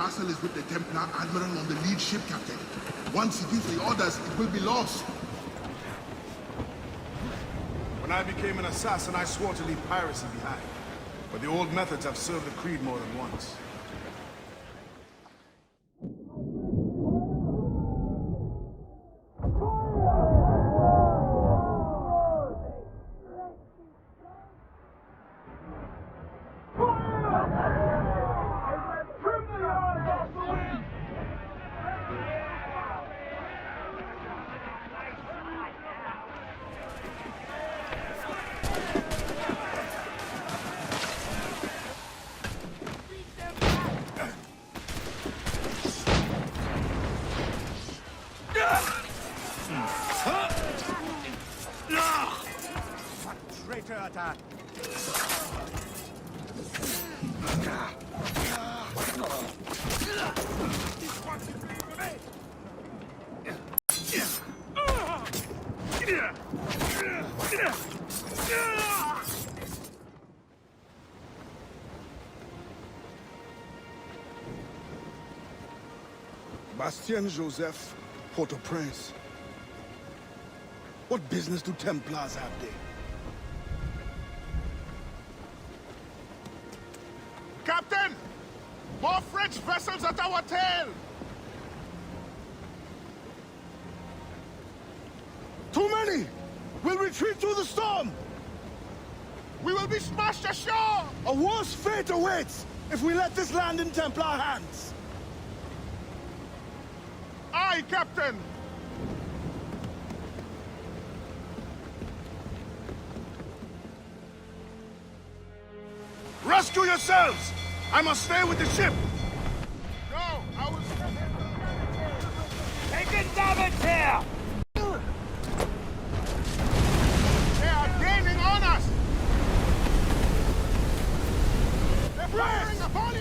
castle is with the Templar Admiral on the lead ship, Captain. Once he gives the orders, it will be lost. When I became an assassin, I swore to leave piracy behind. But the old methods have served the creed more than once. Traitor attack! Bastien Joseph, Port-au-Prince. What business do Templars have there? Captain! More French vessels at our tail! Too many! We'll retreat through the storm! We will be smashed ashore! A worse fate awaits if we let this land in Templar hands! Aye, Captain! Rescue yourselves! I must stay with the ship! No, I will... Taking damage here! They are gaining on us! They're firing a volley!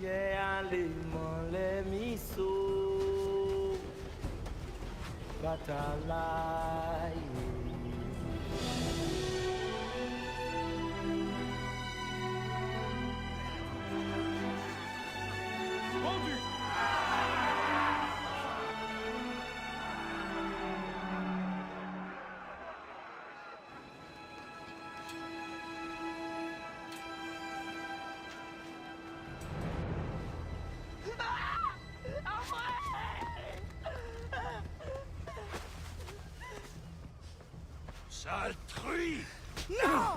Yeah, let me so but I lie. Sale truie! Non!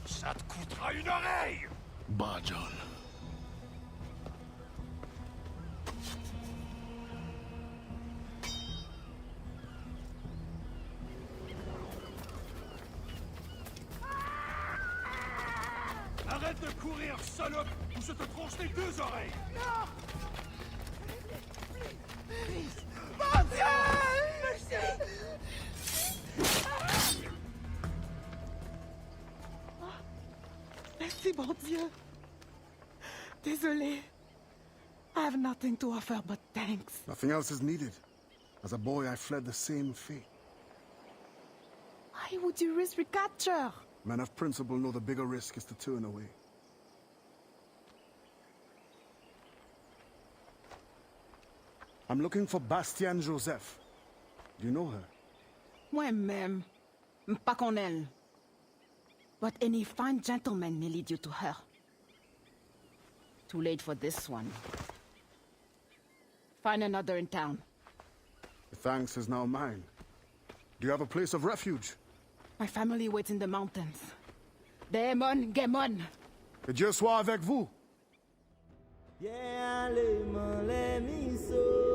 Ça te coûtera une oreille! Bah, John. Arrête de courir, salope, ou je te tronche les deux oreilles! Non! Mon Dieu! Merci! Merci, bon Dieu. Désolé. I have nothing to offer but thanks. Nothing else is needed. As a boy, I fled the same fate. Why would you risk recapture? Men of principle know the bigger risk is to turn away. I'm looking for Bastien Joseph. Do you know her? Moi-même, pas qu'on elle. But any fine gentleman may lead you to her. Too late for this one. Find another in town. The thanks is now mine. Do you have a place of refuge? My family waits in the mountains. Demon, Gemon. Que Dieu soit avec vous. Yeah, let me so.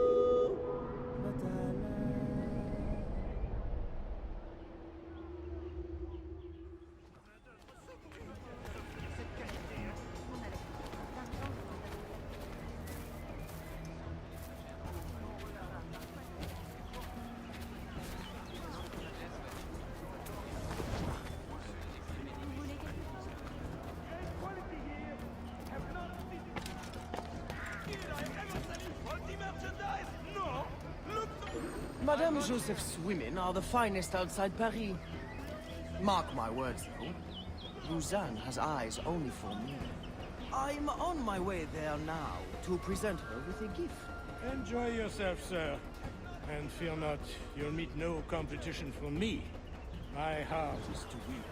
Madame Joseph's women are the finest outside Paris. Mark my words, though. Rouzanne has eyes only for me. I'm on my way there now to present her with a gift. Enjoy yourself, sir. And fear not, you'll meet no competition from me. My heart is to win.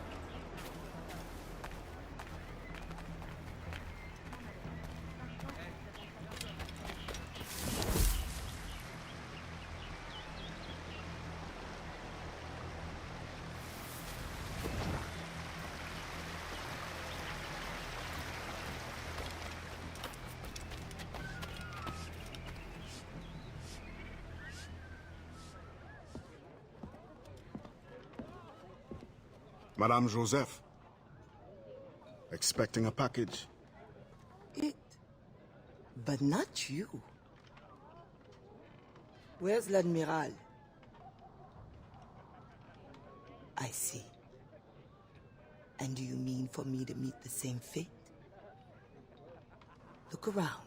Madame Joseph. Expecting a package. It. But not you. Where's l'Admiral? I see. And do you mean for me to meet the same fate? Look around.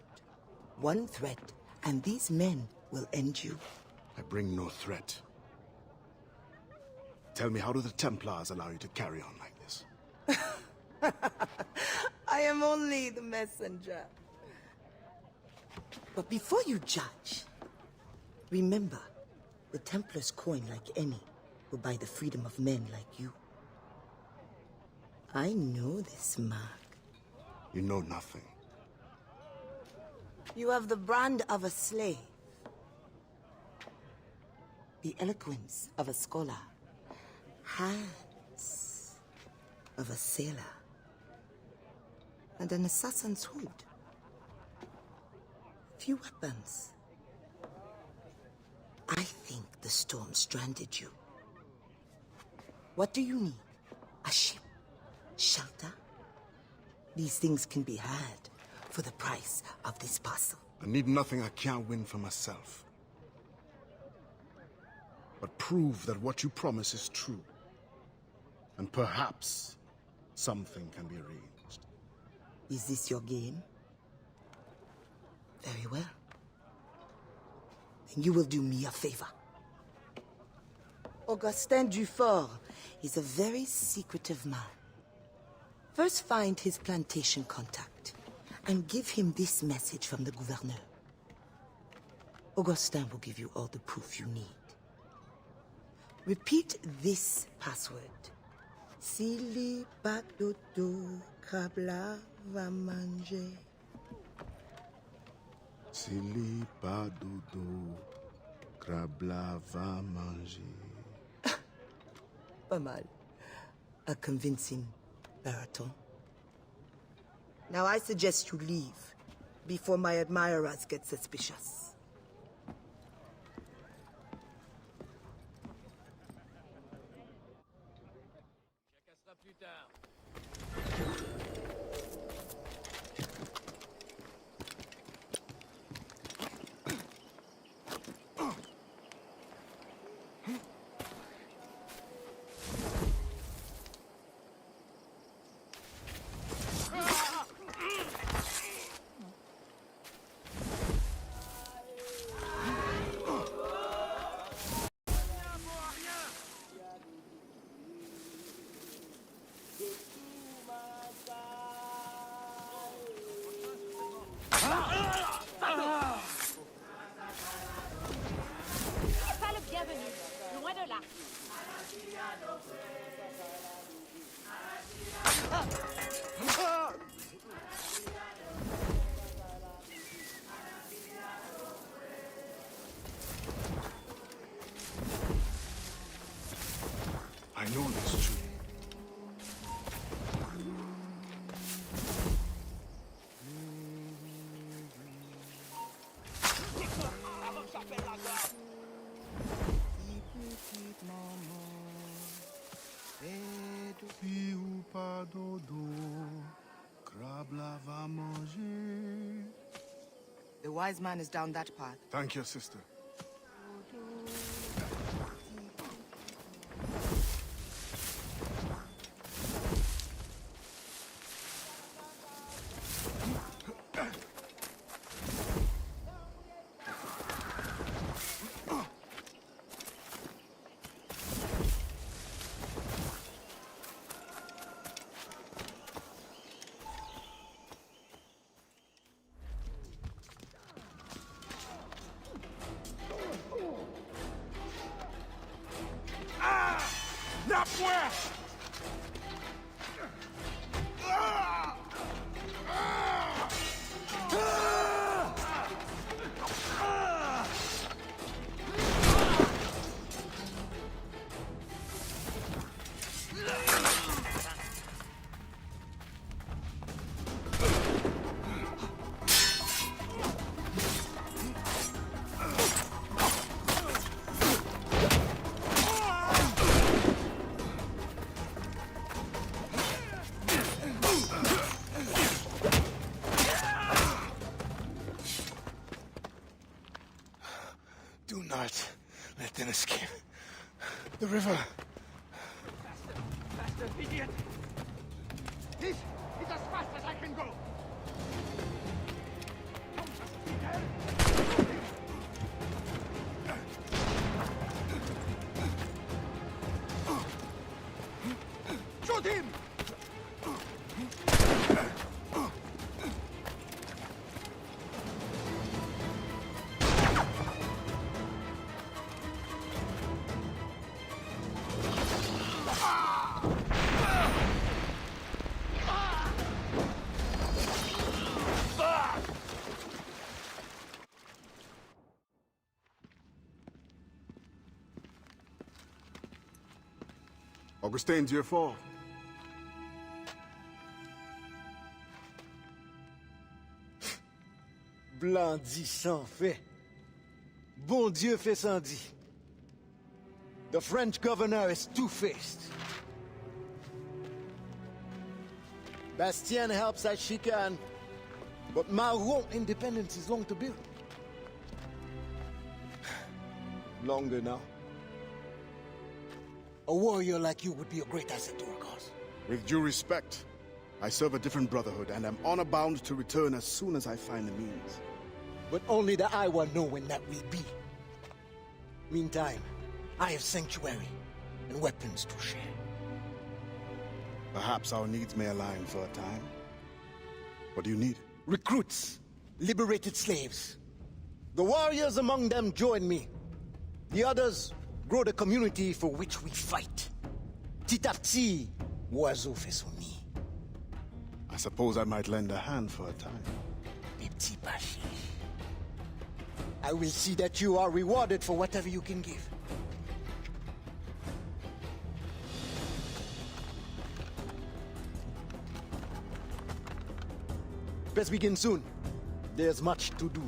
One threat, and these men will end you. I bring no threat. Tell me, how do the Templars allow you to carry on like this? I am only the messenger. But before you judge, remember, the Templars' coin, like any, will buy the freedom of men like you. I know this mark. You know nothing. You have the brand of a slave, the eloquence of a scholar, hands of a sailor, and an assassin's hood. Few weapons. I think the storm stranded you. What do you need? A ship? Shelter? These things can be had for the price of this parcel. I need nothing I can't win for myself. But prove that what you promise is true. And perhaps something can be arranged. Is this your game? Very well. Then you will do me a favor. Augustin Dufort is a very secretive man. First find his plantation contact and give him this message from the gouverneur. Augustin will give you all the proof you need. Repeat this password. Sili pas dodo, krabla va manger. Sili pas dodo, krabla va manger. Pas mal. A convincing baritone. Now I suggest you leave before my admirers get suspicious. Loin de là. I know this tree. Si ou pas dodo, crabe la va manger. The wise man is down that path. Thank you, sister. Do not let them escape. The river. Faster, idiot! It's as fast as I can go! Shoot him! Augustin, Dieu fort. Blanc dit sans fait. Bon Dieu fait sans dit. The French governor is two-faced. Bastien helps as she can, but Maroon independence is long to build. Longer now. A warrior like you would be a great asset to our cause. With due respect, I serve a different brotherhood and am honor-bound to return as soon as I find the means. But only the Iowa know when that will be. Meantime, I have sanctuary and weapons to share. Perhaps our needs may align for a time. What do you need? Recruits, liberated slaves. The warriors among them join me. The others grow the community for which we fight. Petit à petit, oiseau fait son nid. I suppose I might lend a hand for a time. Des petits bâchés. I will see that you are rewarded for whatever you can give. Best begin soon. There's much to do.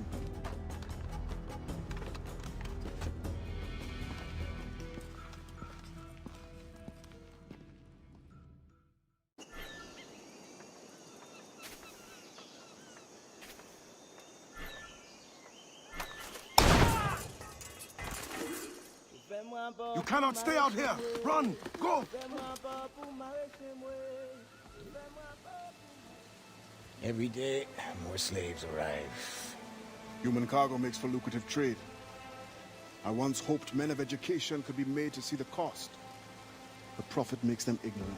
You cannot stay out here! Run! Go! Every day, more slaves arrive. Human cargo makes for lucrative trade. I once hoped men of education could be made to see the cost. The profit makes them ignorant.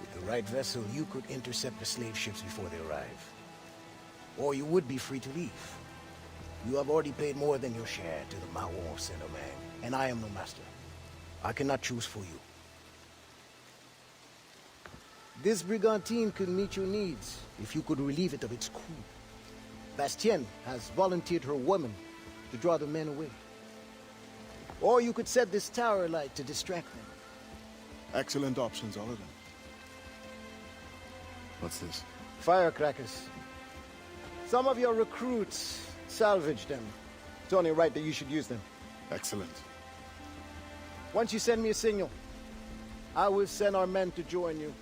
With the right vessel, you could intercept the slave ships before they arrive. Or you would be free to leave. You have already paid more than your share to the Maroon center man, and I am no master. I cannot choose for you. This brigantine could meet your needs if you could relieve it of its crew. Bastien has volunteered her woman to draw the men away. Or you could set this tower alight to distract them. Excellent options, all of them. What's this? Firecrackers. Some of your recruits salvaged them. It's only right that you should use them. Excellent. Once you send me a signal, I will send our men to join you.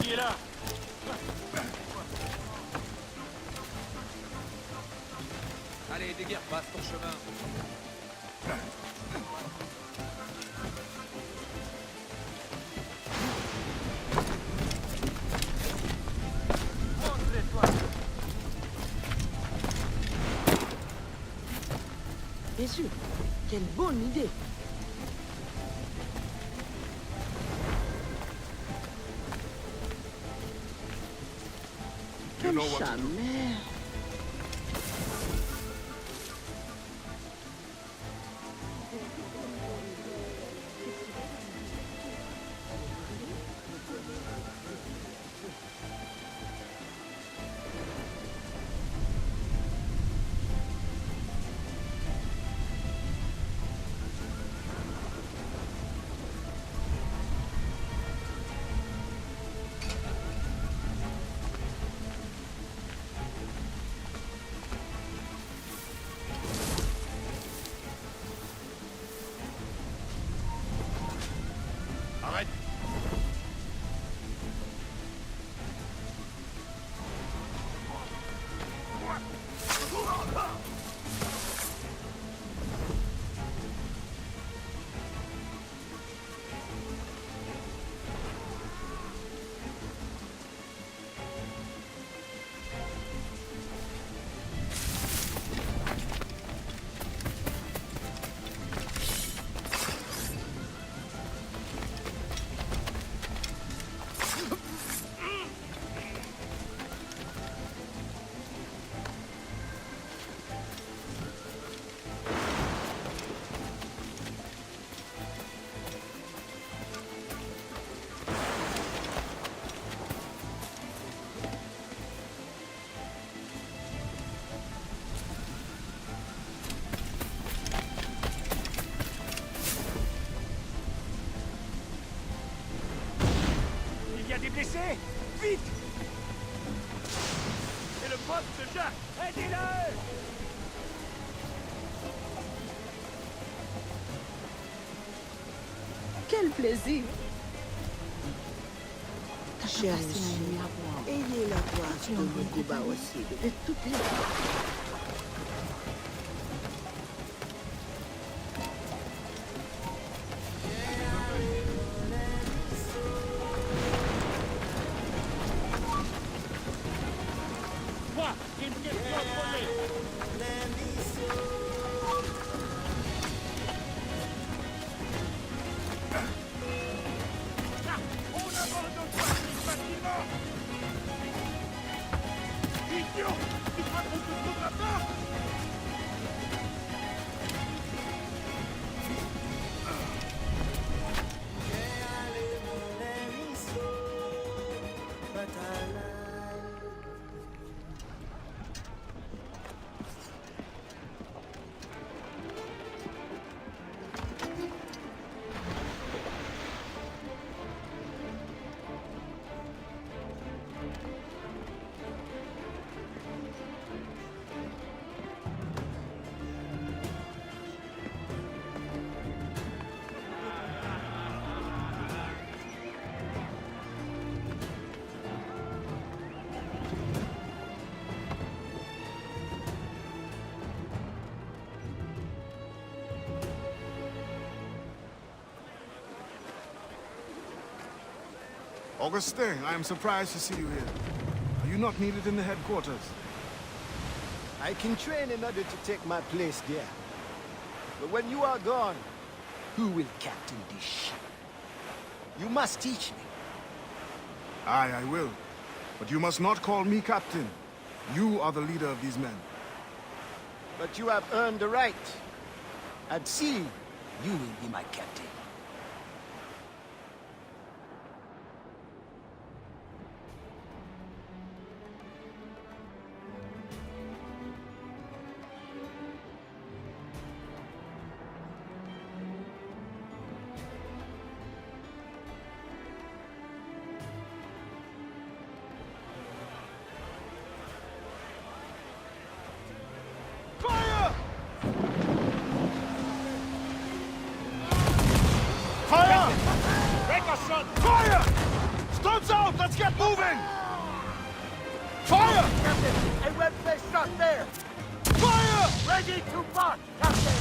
Qui est là? Allez, déguerre, passe ton chemin. Bien sûr. Quelle bonne idée. You know what to do. Jamais. Arrête! Il y a des blessés! Vite! C'est le poste de Jacques! Aidez-le! Quel plaisir. Cher monsieur, ayez la grâce de me débarrasser de toutes les... Moi, une question à poser! On abandonne pas si facilement! Idiot! Tu crois qu'on te trouvera pas? Augustin, I am surprised to see you here. Are you not needed in the headquarters? I can train in order to take my place there. But when you are gone, who will captain this ship? You must teach me. Aye, I will. But you must not call me captain. You are the leader of these men. But you have earned the right. At sea, you will be my captain. Fire! Studs out! Let's get moving! Fire! Captain, a red face shot there! Fire! Ready to march, Captain!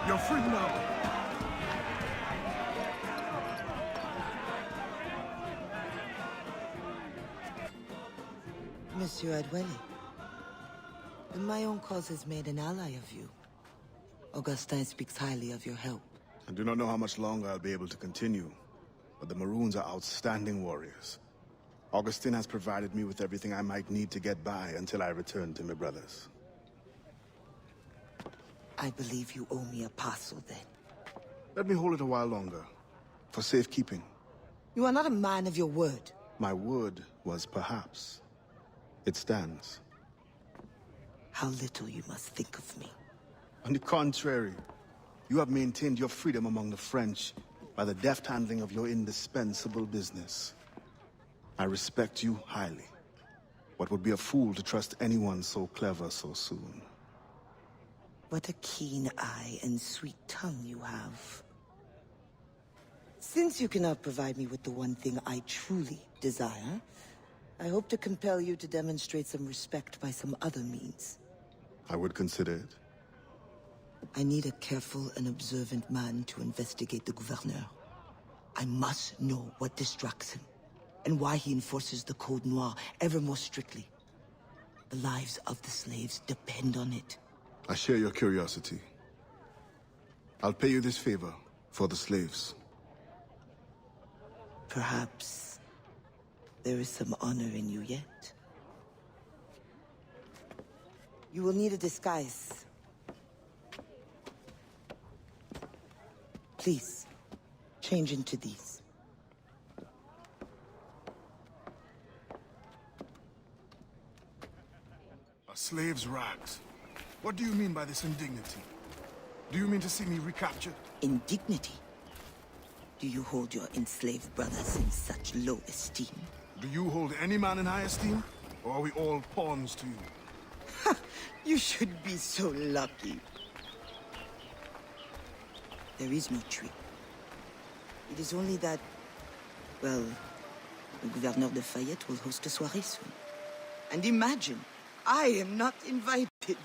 You're free now. Monsieur Adwele, the Mayon cause has made an ally of you. Augustin speaks highly of your help. I do not know how much longer I'll be able to continue, but the Maroons are outstanding warriors. Augustin has provided me with everything I might need to get by until I return to my brothers. I believe you owe me a parcel then. Let me hold it a while longer, for safekeeping. You are not a man of your word. My word was perhaps. It stands. How little you must think of me. On the contrary, you have maintained your freedom among the French by the deft handling of your indispensable business. I respect you highly, but would be a fool to trust anyone so clever so soon. What a keen eye and sweet tongue you have. Since you cannot provide me with the one thing I truly desire, I hope to compel you to demonstrate some respect by some other means. I would consider it. I need a careful and observant man to investigate the gouverneur. I must know what distracts him, and why he enforces the Code Noir ever more strictly. The lives of the slaves depend on it. I share your curiosity. I'll pay you this favor for the slaves. Perhaps there is some honor in you yet. You will need a disguise. Please, change into these. A slave's rags. What do you mean by this indignity? Do you mean to see me recaptured? Indignity? Do you hold your enslaved brothers in such low esteem? Do you hold any man in high esteem? Or are we all pawns to you? You should be so lucky. There is no trick. It is only that, well, the Gouverneur de Fayette will host a soirée soon. And imagine, I am not invited.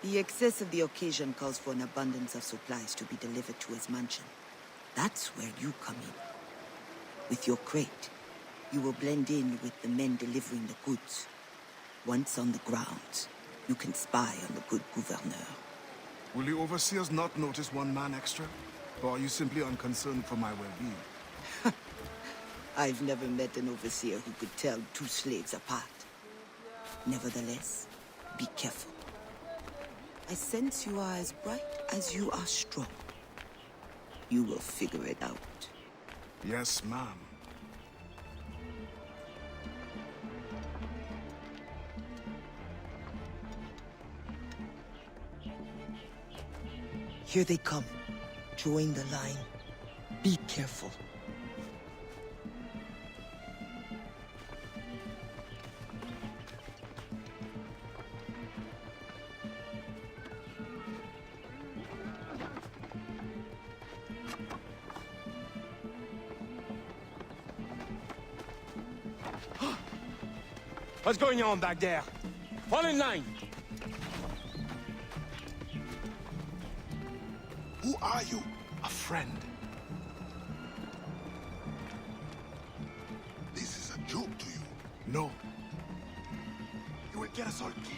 The excess of the occasion calls for an abundance of supplies to be delivered to his mansion. That's where you come in. With your crate, you will blend in with the men delivering the goods. Once on the grounds, you can spy on the good gouverneur. Will the overseers not notice one man extra? Or are you simply unconcerned for my well-being? I've never met an overseer who could tell two slaves apart. Nevertheless, be careful. I sense you are as bright as you are strong. You will figure it out. Yes, ma'am. Here they come. Join the line. Be careful. What's going on back there? Fall in line! Who are you? A friend. This is a joke to you. No. You will get us all killed.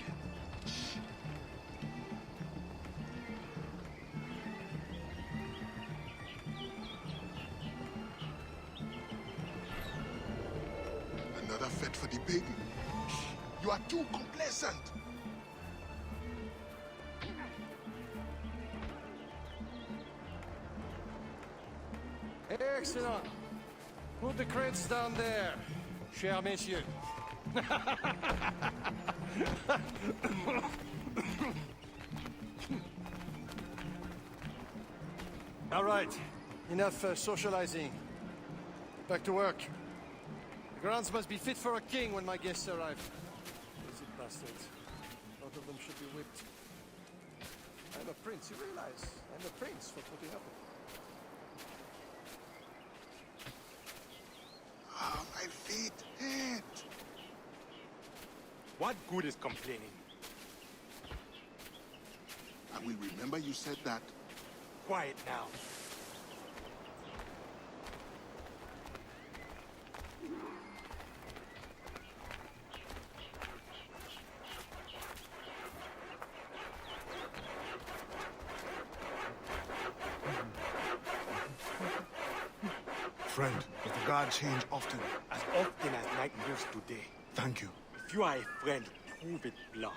Another fete for the baby. You are too complacent. Excellent. Put the crates down there, cher messieurs. All right, enough socializing. Back to work. The grounds must be fit for a king when my guests arrive. Lazy bastards. Both of them should be whipped. I'm a prince, you realize? I'm a prince for putting up with it. Ah, my feet hurt. What good is complaining? I will remember you said that. Quiet now. Friend, does the guard change often? As often as night moves today. Thank you. If you are a friend, prove it blah.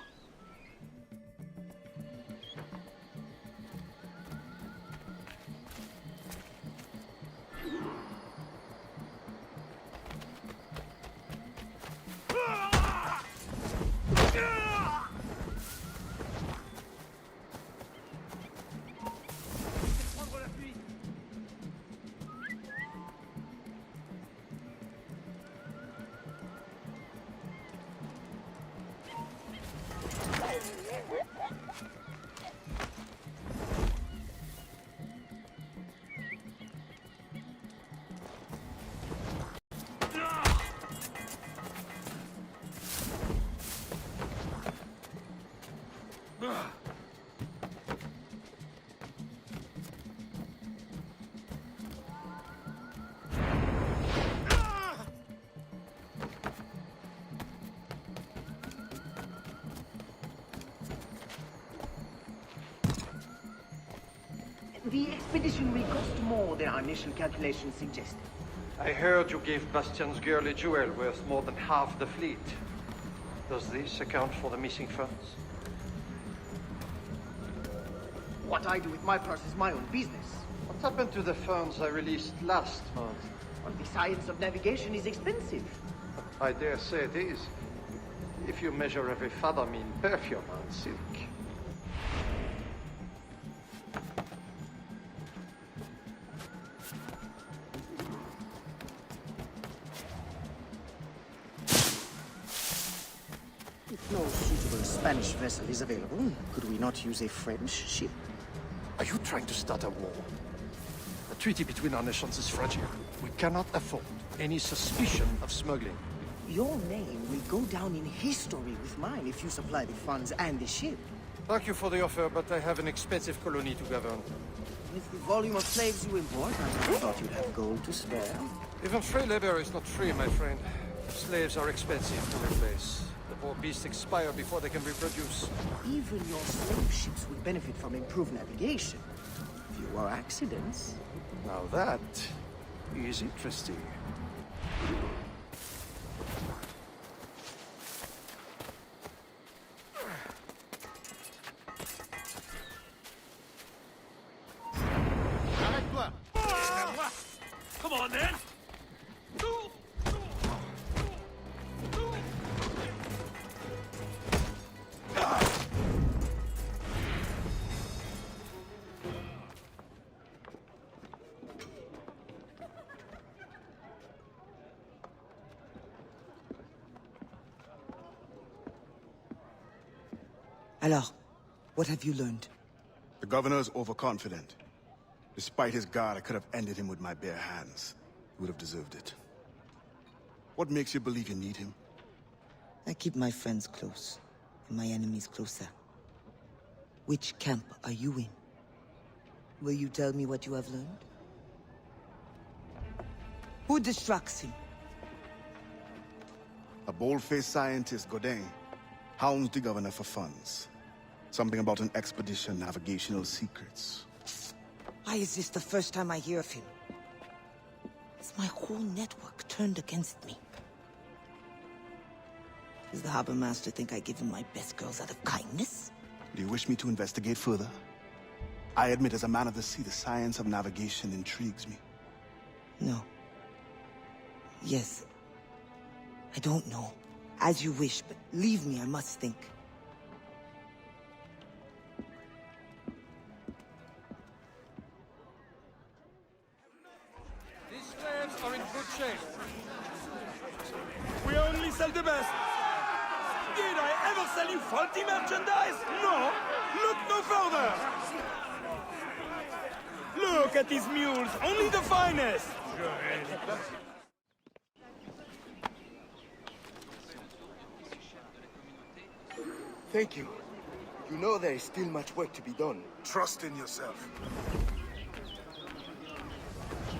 The expedition will cost more than our initial calculations suggested. I heard you gave Bastian's girl a jewel worth more than half the fleet. Does this account for the missing funds? What I do with my purse is my own business. What happened to the funds I released last month? Well, the science of navigation is expensive. I dare say it is. If you measure every fathom in perfume and silk. If no suitable Spanish vessel is available, could we not use a French ship? Are you trying to start a war? The treaty between our nations is fragile. We cannot afford any suspicion of smuggling. Your name will go down in history with mine if you supply the funds and the ship. Thank you for the offer, but I have an expensive colony to govern. With the volume of slaves you import, I thought you'd have gold to spare. Even free labor is not free, my friend. Slaves are expensive to replace. The poor beasts expire before they can reproduce. Even your slave ships would benefit from improved navigation. Fewer accidents. Now that is interesting. Come on, then! Alors, what have you learned? The governor is overconfident. Despite his guard, I could have ended him with my bare hands. He would have deserved it. What makes you believe you need him? I keep my friends close, and my enemies closer. Which camp are you in? Will you tell me what you have learned? Who distracts him? A bold-faced scientist, Godin, hounds the governor for funds. Something about an expedition, navigational secrets. Why is this the first time I hear of him? Is my whole network turned against me? Does the harbor master think I give him my best girls out of kindness? Do you wish me to investigate further? I admit, as a man of the sea, the science of navigation intrigues me. No. Yes. I don't know. As you wish, but leave me, I must think. These slaves are in good shape. We only sell the best. Did I ever sell you faulty merchandise? No. Look no further. Look at these mules, only the finest. Thank you. You know there is still much work to be done. Trust in yourself.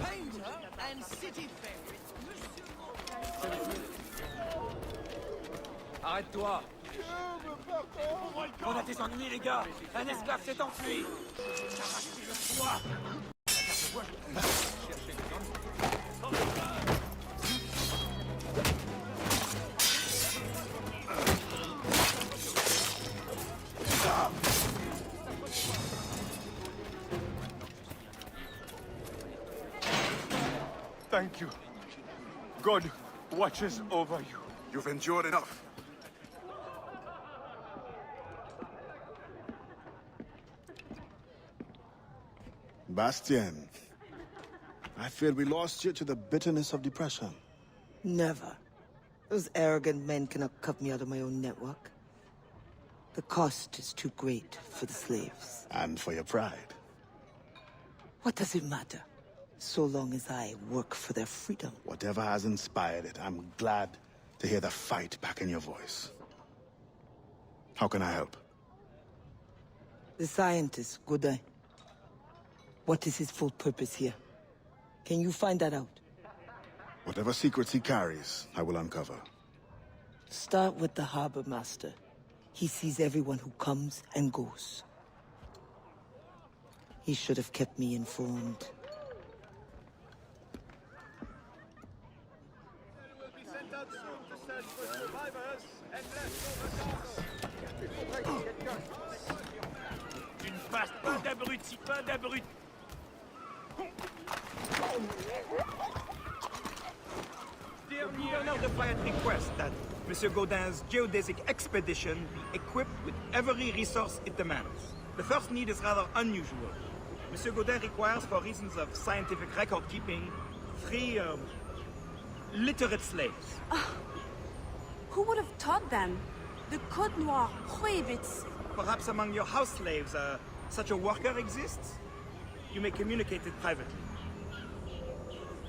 Painter and city favorite, Arrête-toi. On a des ennuis, les gars. Un esclave s'est enfui. Thank you. God watches over you. You've endured enough. Bastien, I feared we lost you to the bitterness of depression. Never. Those arrogant men cannot cut me out of my own network. The cost is too great for the slaves. And for your pride. What does it matter? So long as I work for their freedom. Whatever has inspired it, I'm glad to hear the fight back in your voice. How can I help? The scientist, Godin. What is his full purpose here? Can you find that out? Whatever secrets he carries, I will uncover. Start with the harbor master. He sees everyone who comes and goes. He should have kept me informed. Tu ne passes pas d'abruti, pas d'abruti. Dear Governor, the Quiet request that Monsieur Gaudin's geodesic expedition be equipped with every resource it demands. The first need is rather unusual. Monsieur Gaudin requires, for reasons of scientific record-keeping, 3, literate slaves. Who would have taught them? The Code Noir prohibits. Perhaps among your house slaves, such a worker exists? You may communicate it privately.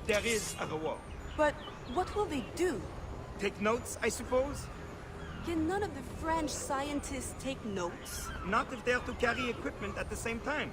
There is a reward. But what will they do? Take notes, I suppose? Can none of the French scientists take notes? Not if they're to carry equipment at the same time.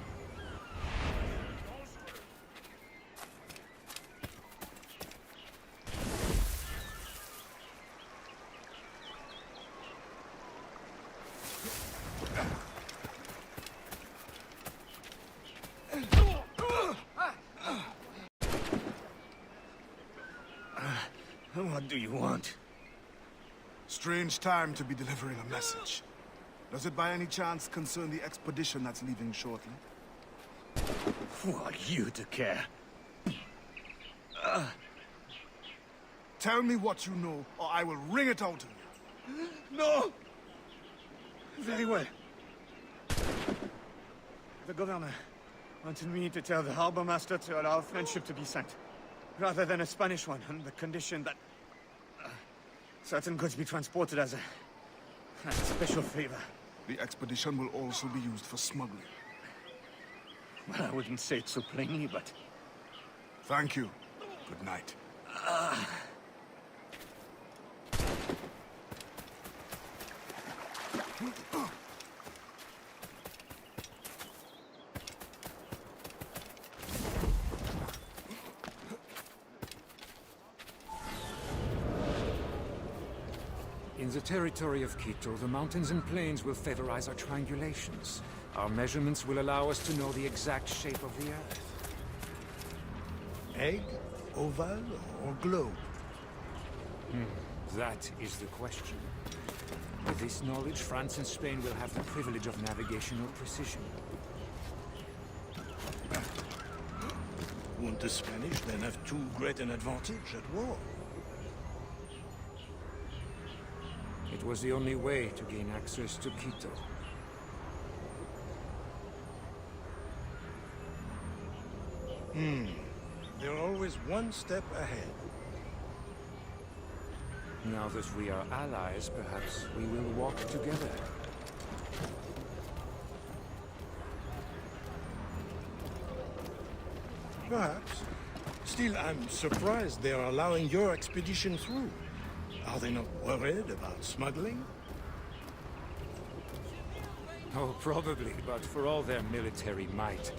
What do you want? Strange time to be delivering a message. Does it by any chance concern the expedition that's leaving shortly? Who are you to care? Tell me what you know, or I will wring it out of you. No! Very well. The governor wanted me to tell the harbor master to allow a French ship to be sent, rather than a Spanish one, on the condition that certain goods be transported as a special favor. The expedition will also be used for smuggling. Well, I wouldn't say it so plainly, but... Thank you. Good night. In the territory of Quito, the mountains and plains will favorize our triangulations. Our measurements will allow us to know the exact shape of the Earth. Egg, oval, or globe? That is the question. With this knowledge, France and Spain will have the privilege of navigational precision. Won't the Spanish then have too great an advantage at war? It was the only way to gain access to Quito. They're always one step ahead. Now that we are allies, perhaps we will walk together. Perhaps. Still, I'm surprised they are allowing your expedition through. Are they not worried about smuggling? Oh, probably, but for all their military might,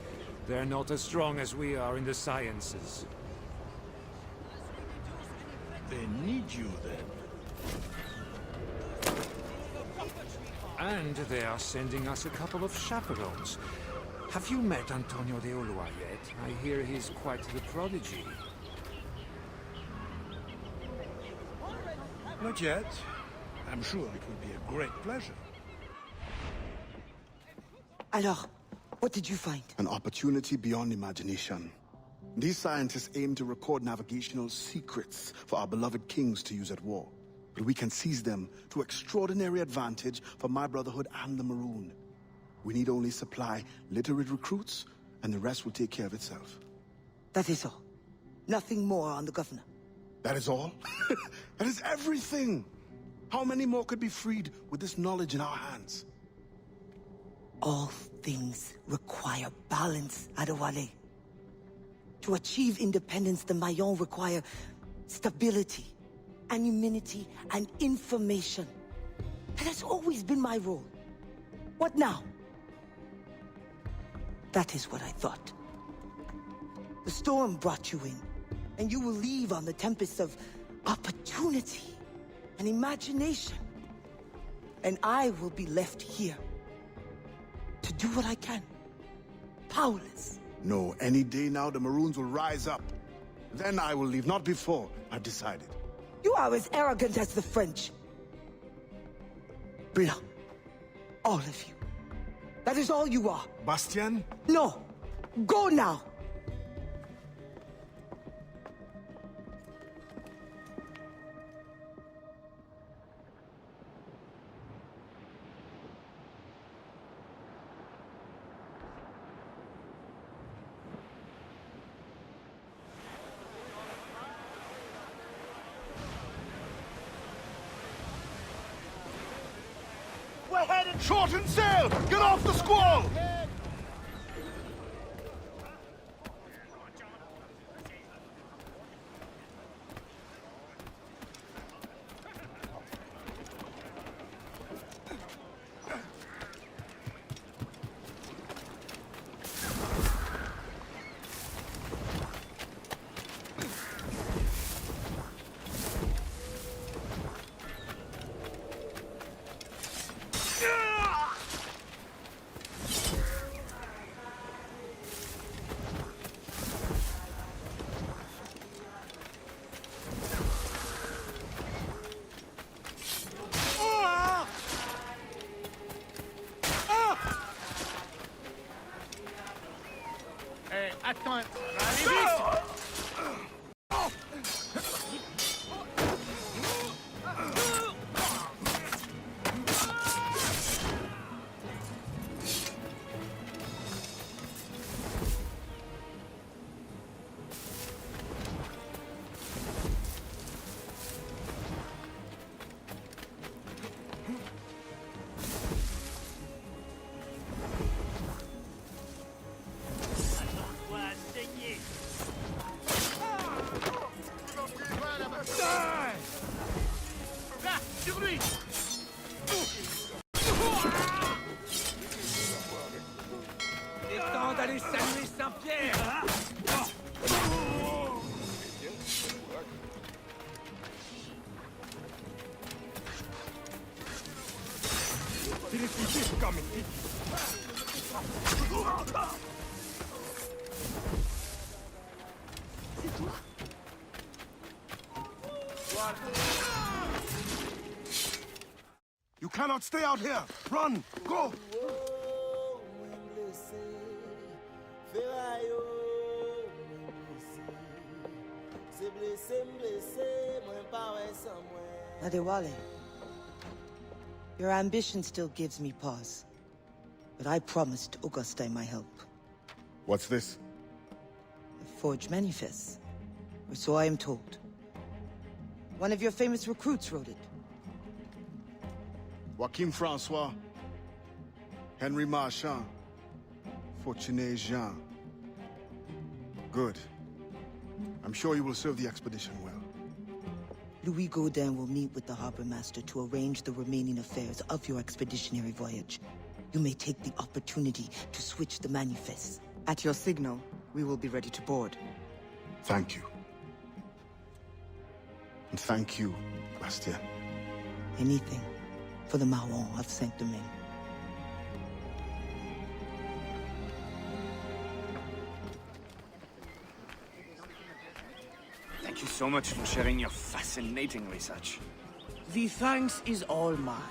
they're not as strong as we are in the sciences. They need you then. And they are sending us a couple of chaperones. Have you met Antonio de Ulloa yet? I hear he's quite the prodigy. Not yet. I'm sure it will be a great pleasure. Alors, what did you find? An opportunity beyond imagination. These scientists aim to record navigational secrets for our beloved kings to use at war. But we can seize them to extraordinary advantage for my Brotherhood and the Maroon. We need only supply literate recruits, and the rest will take care of itself. That is all. Nothing more on the governor. That is all? That is everything! How many more could be freed with this knowledge in our hands? All things require balance, Adewale. To achieve independence, the Mayans require stability, anonymity, and information. That has always been my role. What now? That is what I thought. The storm brought you in, and you will leave on the tempest of opportunity and imagination. And I will be left here to do what I can. Powerless. No, any day now the Maroons will rise up. Then I will leave, not before. I've decided. You are as arrogant as the French. Blanc. All of you. That is all you are. Bastien? No. Go now. We're headed shorten sail! Get off the squall! You cannot stay out here! Run! Go! Adewale, your ambition still gives me pause. But I promised Auguste my help. What's this? A forged manifest. Or so I am told. One of your famous recruits wrote it. Joachim Francois, Henry Marchand, Fortuné Jean. Good. I'm sure you will serve the expedition well. Louis Gaudin will meet with the harbor master to arrange the remaining affairs of your expeditionary voyage. You may take the opportunity to switch the manifest. At your signal, we will be ready to board. Thank you. And thank you, Bastien. Anything for the Maroon of Saint-Domingue. Thank you so much for sharing your fascinating research. The thanks is all mine.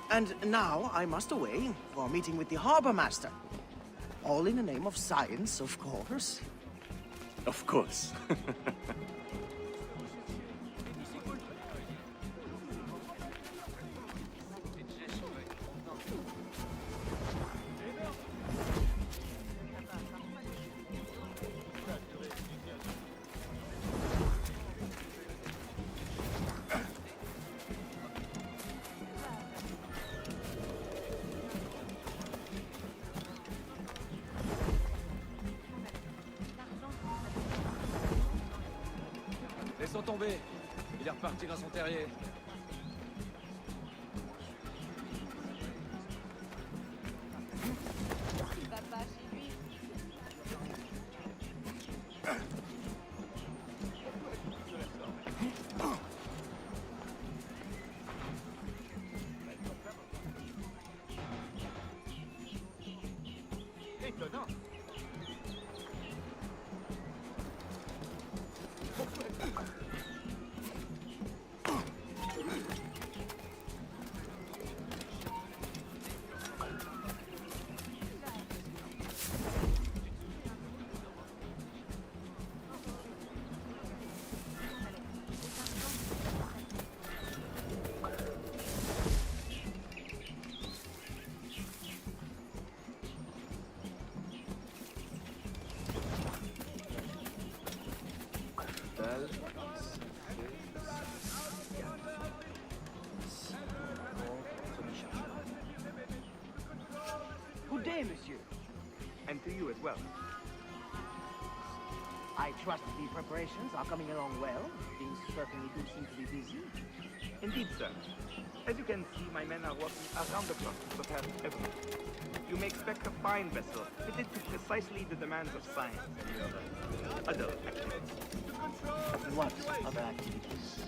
And now I must away for a meeting with the harbor master. All in the name of science, of course. Of course. Laissons tomber. Il est reparti dans son terrier. Il va pas chez lui. Étonnant. Good day, monsieur. And to you as well. I trust the preparations are coming along well. Things certainly do seem to be busy. Indeed, sir. As you can see, my men are working around the clock to prepare everything. You may expect a fine vessel, fitted to precisely the demands of science and your other activities. What other activities?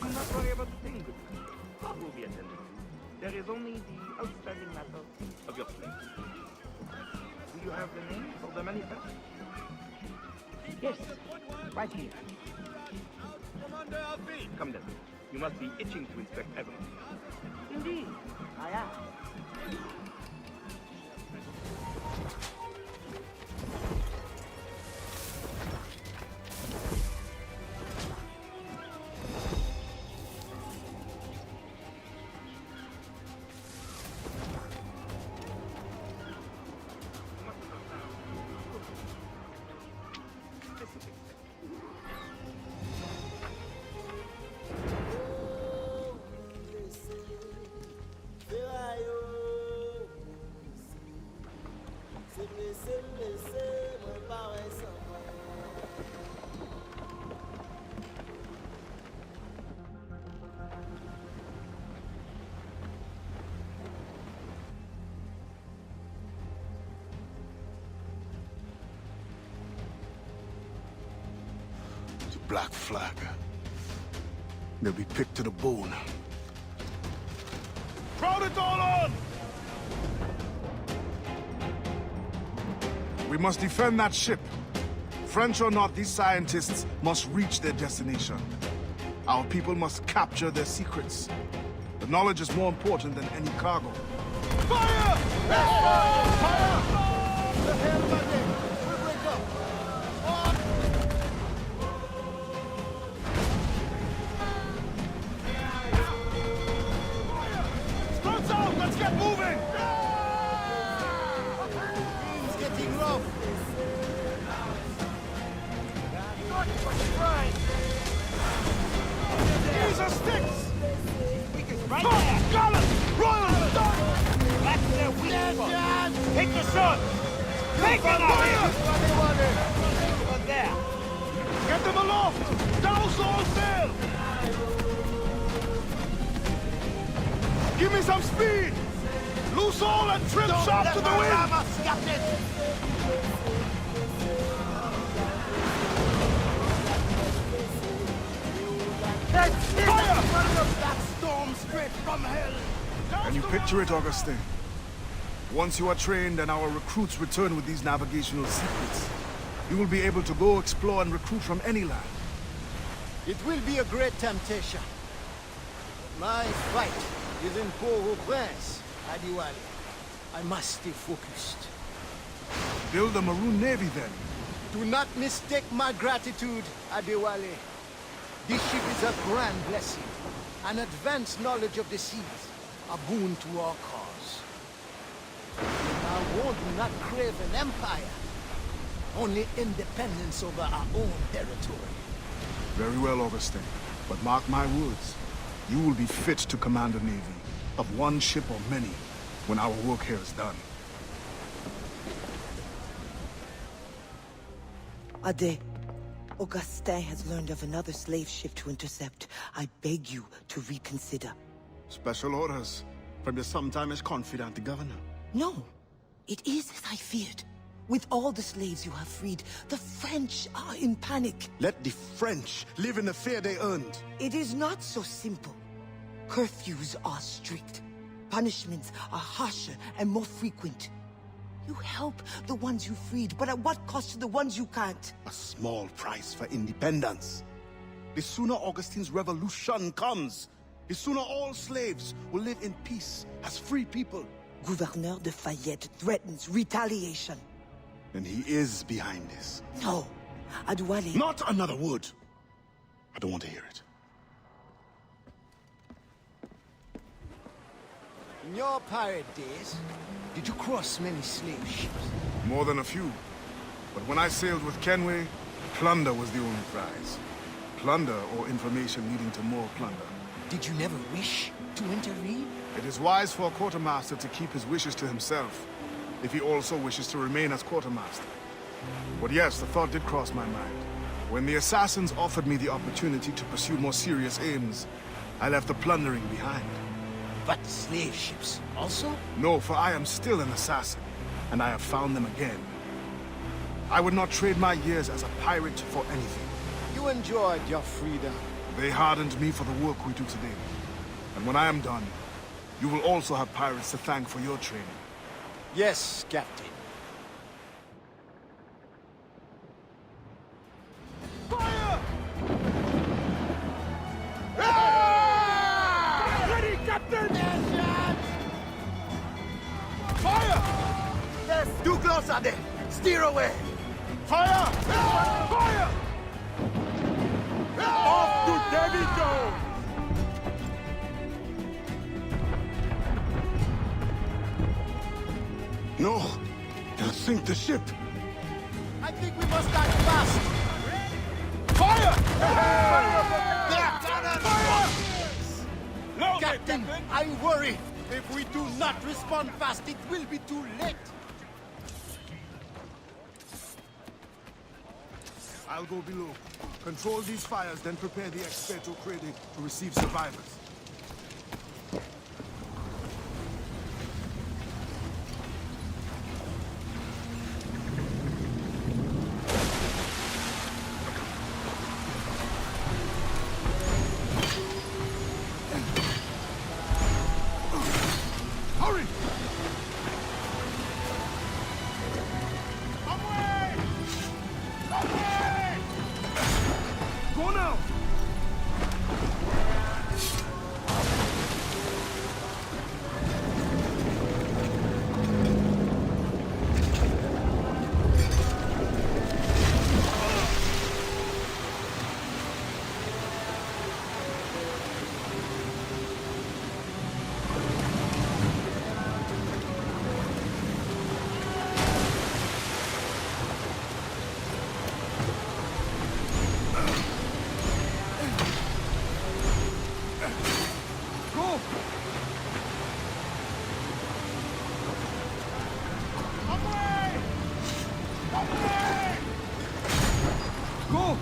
Do not worry about the thing, good man. All will be attended to. There is only the outstanding matter of your slaves. Do you have the name for the manifest? Yes, right here. Come then. You must be itching to inspect everything. Indeed, I am. Black flag. They'll be picked to the bone. Crowd it all on! We must defend that ship. French or not, these scientists must reach their destination. Our people must capture their secrets. The knowledge is more important than any cargo. Fire! Fire! The hell, buddy! We'll break up. Spurts out! Let's get moving! Things getting rough. Jesus sticks! Right there! Got it! Royal! That's their weak spot. Take the shot! Take it up! Over there! Get them aloft! Douse all sail! Give me some speed! Loose all and trim sharp to the wind! That storm straight from hell. Can you picture it, Augustine? Once you are trained and our recruits return with these navigational secrets, you will be able to go explore and recruit from any land. It will be a great temptation. My fight is in Port-au-Prince, Adiwali. I must stay focused. Build a Maroon Navy, then. Do not mistake my gratitude, Adewale. This ship is a grand blessing. An advanced knowledge of the seas, a boon to our cause. Our world do not crave an empire, only independence over our own territory. Very well, Augustine. But mark my words, you will be fit to command a navy, of one ship or many, when our work here is done. Ade, Augustin has learned of another slave ship to intercept. I beg you to reconsider. Special orders from your sometimes confidant, the governor. No, it is as I feared. With all the slaves you have freed, the French are in panic. Let the French live in the fear they earned. It is not so simple. Curfews are strict. Punishments are harsher and more frequent. You help the ones you freed, but at what cost to the ones you can't? A small price for independence. The sooner Augustine's revolution comes, the sooner all slaves will live in peace as free people. Gouverneur de Fayette threatens retaliation. And he is behind this. No, Adwale... Not another word. I don't want to hear it. In your pirate days, did you cross many slave ships? More than a few. But when I sailed with Kenway, plunder was the only prize. Plunder or information leading to more plunder. Did you never wish to intervene? It is wise for a quartermaster to keep his wishes to himself, if he also wishes to remain as quartermaster. But yes, the thought did cross my mind. When the assassins offered me the opportunity to pursue more serious aims, I left the plundering behind. But slave ships also? No, for I am still an assassin, and I have found them again. I would not trade my years as a pirate for anything. You enjoyed your freedom. They hardened me for the work we do today. And when I am done, you will also have pirates to thank for your training. Yes, Captain. Fire! Ready, Captain! Fire! Yes, too close, Ade. Steer away. Fire! Fire! Off to Davido! No! They'll sink the ship! I think we must act fast! Fire! Fire! Captain, I worry. If we do not respond fast, it will be too late. I'll go below. Control these fires, then prepare the Experto Crede to receive survivors. Hurry! Go!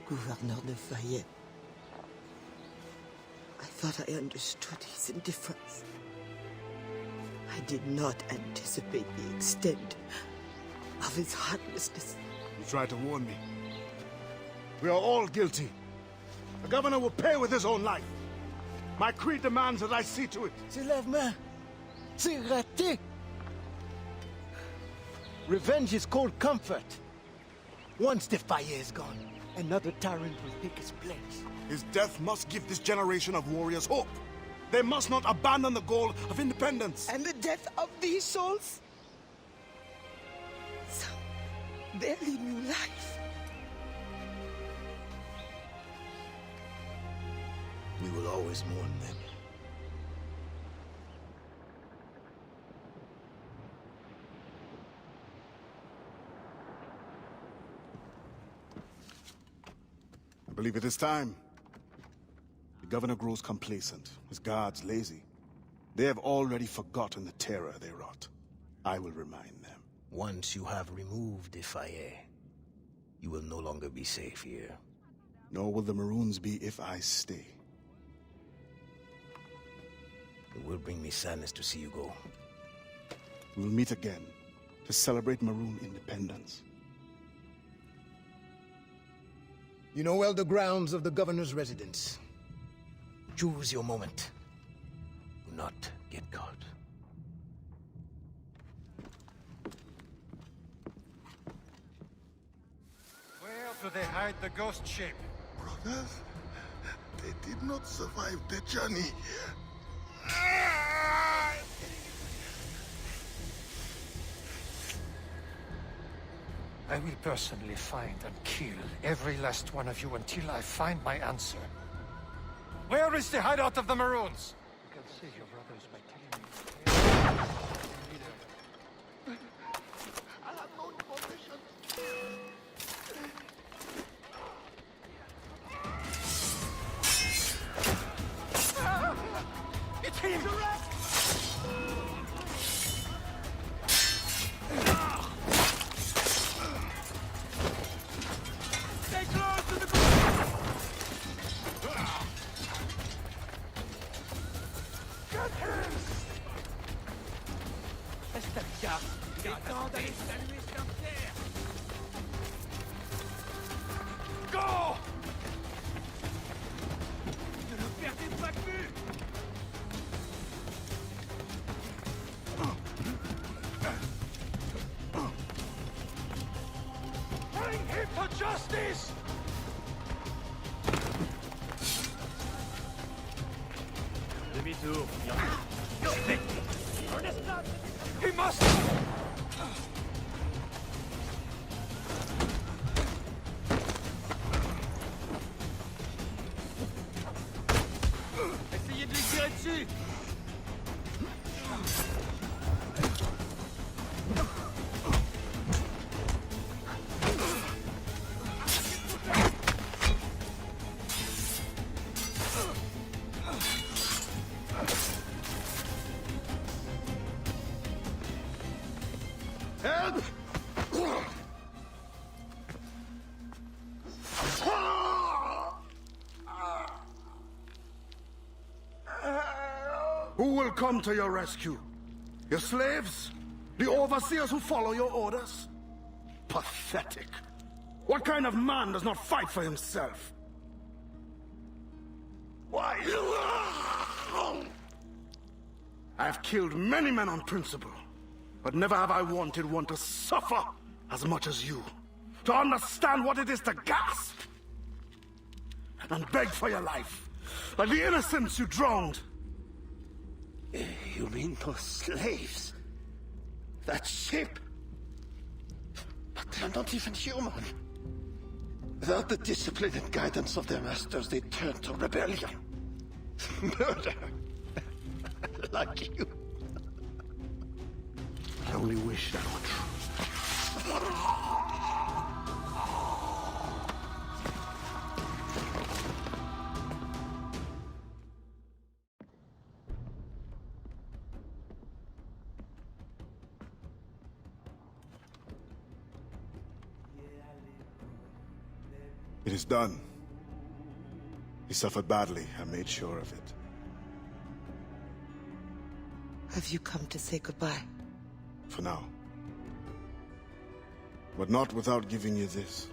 Gouverneur de Fayette. I thought I understood his indifference. I did not anticipate the extent of his heartlessness. You tried to warn me. We are all guilty. The governor will pay with his own life. My creed demands that I see to it. C'est l'avemain. C'est raté. Revenge is cold comfort. Once the fire is gone, another tyrant will take his place. His death must give this generation of warriors hope. They must not abandon the goal of independence. And the death of these souls? Some barely knew life. We will always mourn them. I believe it is time. The governor grows complacent, his guards lazy. They have already forgotten the terror they wrought. I will remind them. Once you have removed the fire, you will no longer be safe here. Nor will the Maroons be if I stay. It will bring me sadness to see you go. We will meet again to celebrate Maroon independence. You know well the grounds of the governor's residence. Choose your moment. Do not get caught. Where do they hide the ghost ship? Brothers, they did not survive the journey. I will personally find and kill every last one of you until I find my answer. Where is the hideout of the Maroons? You can save your brothers by telling me. I have no information. It's him! Stay close to the temps d'aller saluer Saint-Pierre. Go! Ne le perdez pas de vue. Bring him to justice! Demi-tour. He must... Essayez de les tirer dessus. Help! Who will come to your rescue? Your slaves? The overseers who follow your orders? Pathetic. What kind of man does not fight for himself? Why? I have killed many men on principle, but never have I wanted one to suffer as much as you. To understand what it is to gasp and beg for your life, like the innocents you drowned. You mean those slaves? That ship? But they're not even human. Without the discipline and guidance of their masters, they turn to rebellion. Murder. Like you. I only wish that were true. It is done. He suffered badly. I made sure of it. Have you come to say goodbye? For now. But not without giving you this.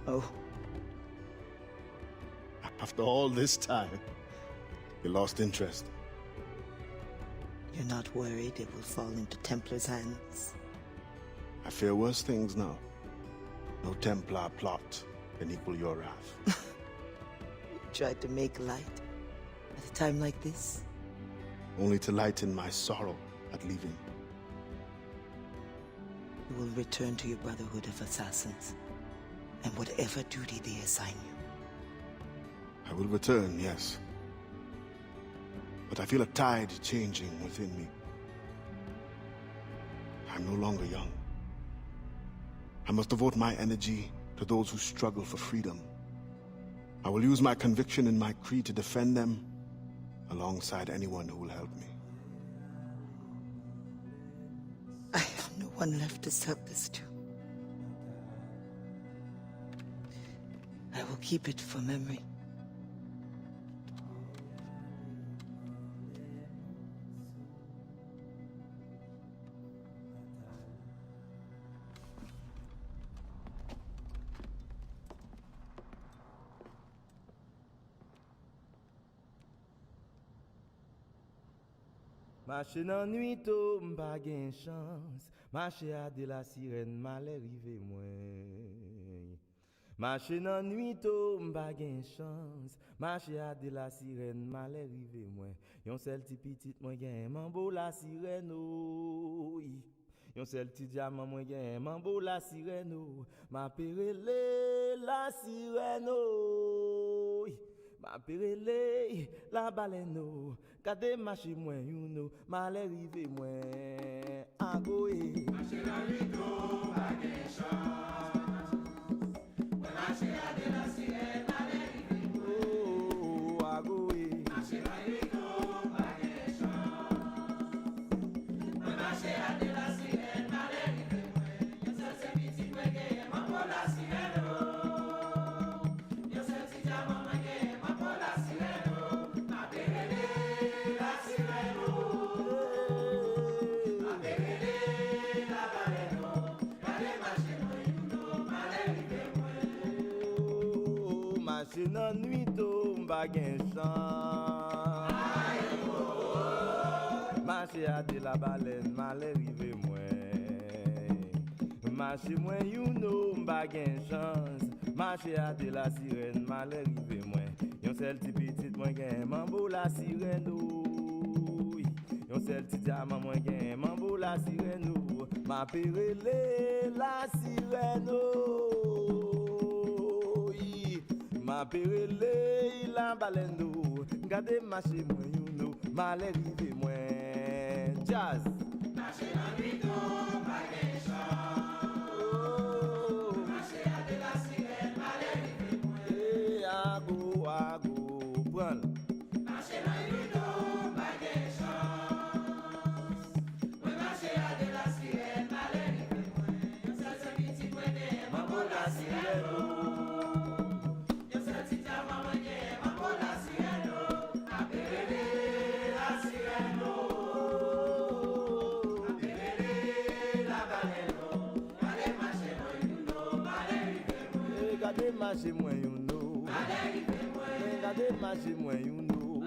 Oh. After all this time, you lost interest. You're not worried it will fall into Templar's hands? I fear worse things now. No Templar plot can equal your wrath. You tried to make light at a time like this? Only to lighten my sorrow at leaving. You will return to your Brotherhood of Assassins, and whatever duty they assign you. I will return, yes. But I feel a tide changing within me. I'm no longer young. I must devote my energy to those who struggle for freedom. I will use my conviction and my creed to defend them alongside anyone who will help me. I have no one left to serve this to. I will keep it for memory. Marcher dans nuit tôt, m'pa gen chance. Marcher à de la sirène, malheur rive moins. Marcher dans nuit tôt, m'pa gen chance. Marcher à de la sirène, malheur rive moins. Yon sel ti petit moi gen mambo la sirène oh. Yon sel ti diamant moi gen mambo la sirène oh. Ma perele la sirène oh. Ma perele la baleine oh. Kade marcher moins youno, malheur rive moins. Agoe. Marcher dans nuit tôt, pas gen chance. Marcher à de la sirène, malheur rive moins. Oh, agoe. Marcher dans nuit tôt, pas gen chance. Marcher à de la sirène, malheur rive moins. Yon seul c'est petit moi gen mambo la sirène oh. Yon seul petit diamant moi gen mambo la sirène oh. Ma perele la sirène oh. marcher dans nuit tôt, m'pa gen chance. Marcher à de la baleine, mal arrivé moins. Marcher moins you know, m'pa gen chance. Marcher à de la sirène, mal arrivé moins. Yon sel ti petit moins gen, mambo la sirène ou. Yon sel ti diamant moins gen, mambo la sirène ou. Ma perele la sirène ou. Ma perele la baleine ou. Gade marcher moins you know, mal arrivé moins. Jazz. Marcher dans nuit tôt, pas gen chance. Marcher à de la sirène, mal arrivé moins. Ago, prends. Marcher dans nuit tôt, pas gen chance. Moi marcher à de la sirène, mal arrivé moins. Yon seul se petit point de mambo la sirène. Yon seul petit diamant moins gen, mambo la sirène. Apelele la sirène. Gade marcher moins you know. Gade marcher moins you know.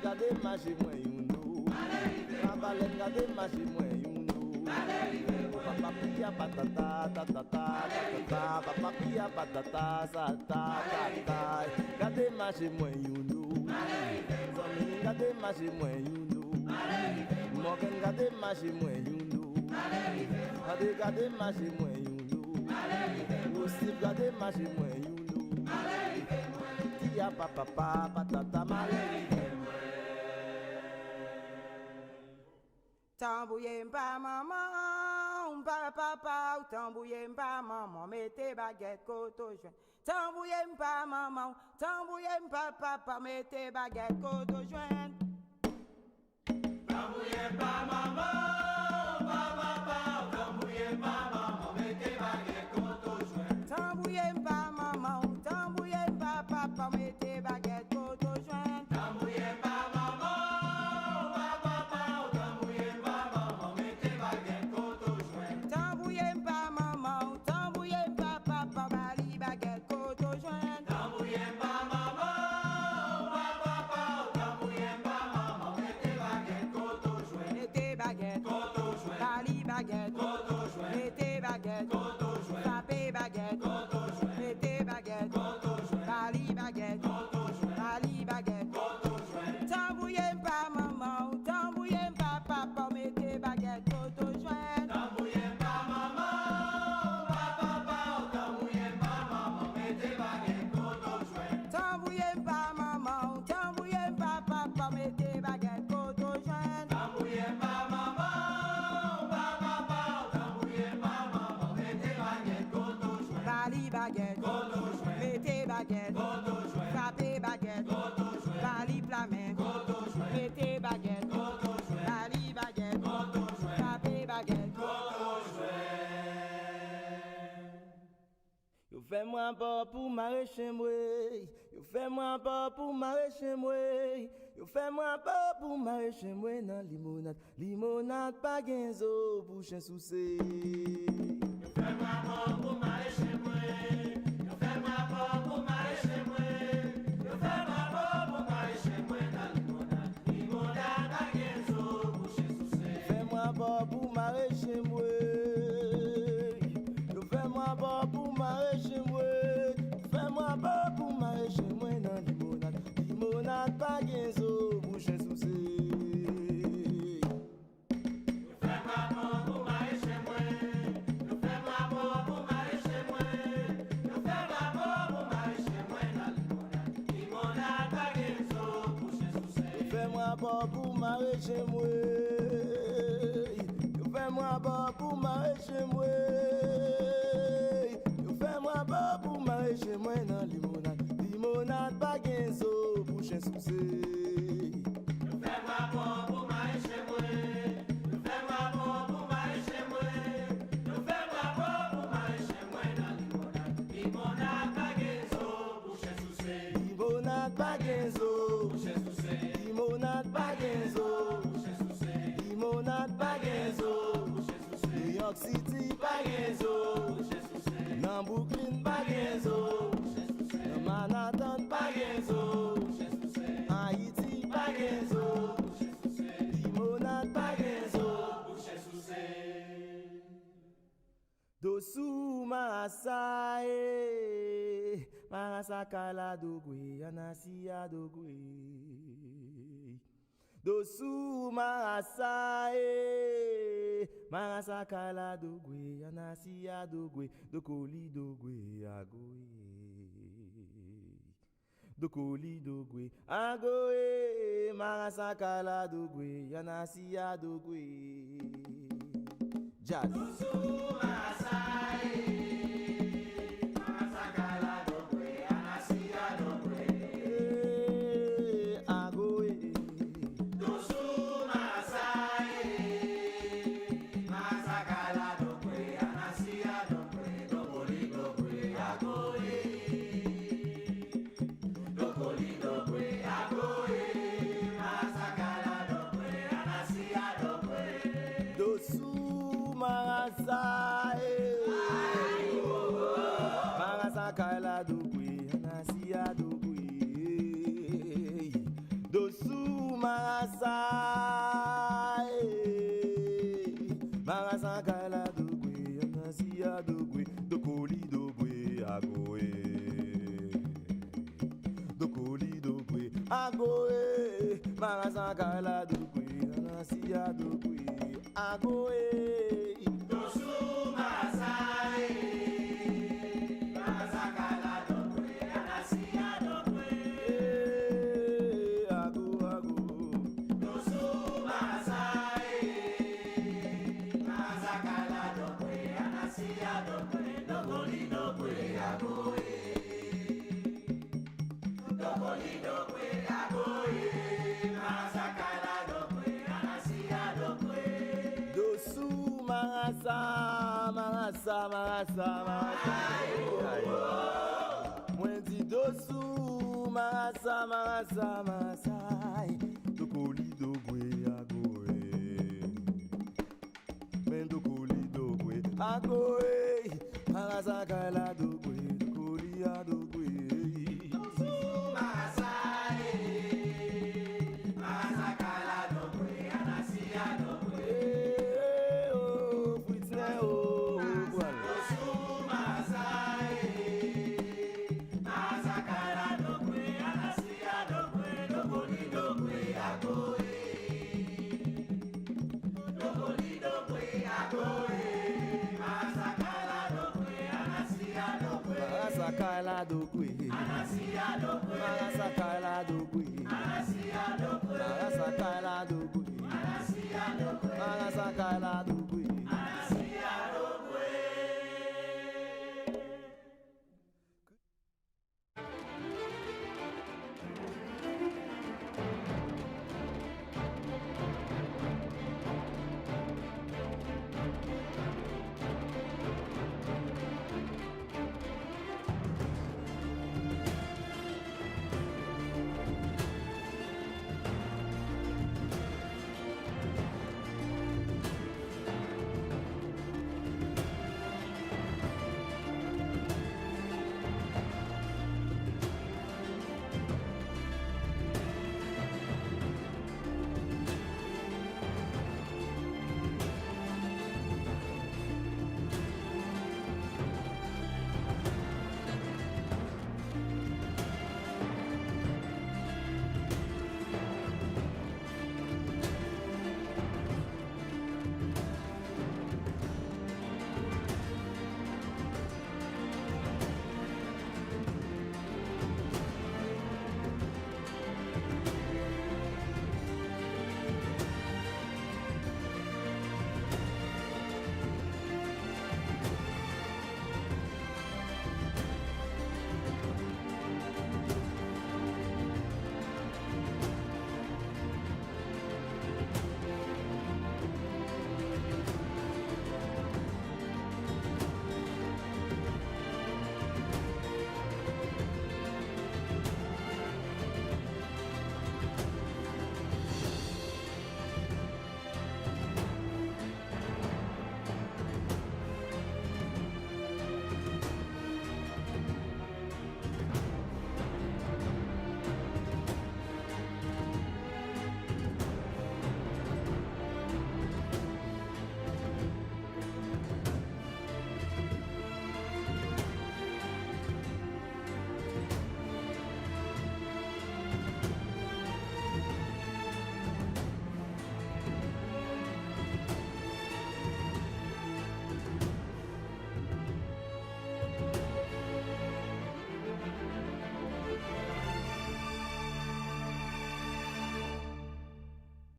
Gade marcher moins you know. La baleine gade marcher moins you know. Papa pia patata tatata tatata. Papa pia patata sata tata. Gade marcher moins you know. Zami gade marcher moins you know. Morgan gade marcher moins you know. Gade marcher moins you know. Aussi gade marcher moins you know. Tia papa patata malarive. Tambouye mpa maman, mpa papa, ou tambouye mpa maman, mettez baguette koto joint. Tambouye mpa maman, tambouye mpa papa, mettez baguette koto joint. Tambouye mpa maman, mpa papa, ou tambouye mpa maman, mettez baguette koto joint. Tambouye mpa maman, tambouye mpa papa, mettez baguette koto joint. Tambouye mpa maman, mpa papa, ou tambouye mpa maman, mettez baguette koto joint. Tambouye mpa maman, tambouye mpa papa, bali baguette koto joint. Tambouye mpa maman, mpa papa, ou tambouye mpa maman, mettez baguette koto joint. Mettez baguette koto joint. Bali baguette koto joint. Mettez baguette koto joint. Frappez baguette koto joint. Mettez baguette koto joint. Bali baguette koto joint. Bali baguette koto joint. Tambouye mpa maman, tambouye mpa papa, mettez baguette koto joint. Tambouye mpa maman, mpa papa, ou tambouye mpa maman, mettez baguette koto joint. Tambouye mpa maman, tambouye mpa papa, mettez baguette koto joint. Tambouye mpa maman, mpa papa, ou tambouye mpa maman, mettez baguette koto joint. Bali baguette koto joint. Mettez baguette koto joint. Frappez baguette koto joint. Bali plamen koto joint. Mettez baguette koto joint. Bali baguette koto joint. Frappez baguette koto joint. Yo fais moi pas pour maraîcher moi. Yo fais moi pas pour maraîcher moi. Yo fais moi pas pour maraîcher moi dans limonade. Limonade pas genzo bouche soucé. Yo fais moi pas pour maraîcher moi. Yo fais moi pas pour maraîcher moi. Yo fais moi pas pour maraîcher moi dans limonade. Limonade pas genzo bouche soucé. Fais moi pas pour maraîcher moi. Yo fais moi pas pour maraîcher moi. Fais moi pas pour maraîcher moi dans limonade. Limonade pas genzo bouche soucé. Yo fais moi pas pour maraîcher moi. Yo fais moi pas pour maraîcher moi. Yo fais moi pas pour maraîcher moi dans limonade. Limonade pas genzo bouche soucé. Fais moi pas pour maraîcher moi. Yo fais moi pas pour maraîcher moi. Yo fais moi pas pour maraîcher moi dans limonade. Limonade pas genzo bouche soucé. Yo fais moi pas pour maraîcher moi. Yo fais moi pas pour maraîcher moi. Yo fais moi pas pour maraîcher moi dans limonade. Limonade pas genzo bouche soucé. Limonade pas genzo bouche soucé. Limonade pas genzo bouche soucé. Limonade pas genzo bouche soucé. New York City pas genzo bouche soucé. Nan Brooklyn pas genzo Marasakala dogwe, anasia dogwe. Dosu marasae, marasakala dogwe, anasia dogwe, dokoli dogwe agoe. Dokoli dogwe agoe, marasakala dogwe, anasia dogwe. Jazz. Dosu marasae. Marasakala dogwe, anasia dogwe. Dosu marasae, marasakala dogwe, anasia dogwe. Dokoli dogwe agoe, dokoli dogwe agoe. Marasakala dogwe, anasia dogwe agoe. Marasa. Mwendi dosu marasa. Dokoli dogwe agoe. Mendokoli dogwe agoe. Marasakala dogwe, dokoli adogwe. Marasakala dogwe, marasakala dogwe, marasakala dogwe, marasakala dogwe.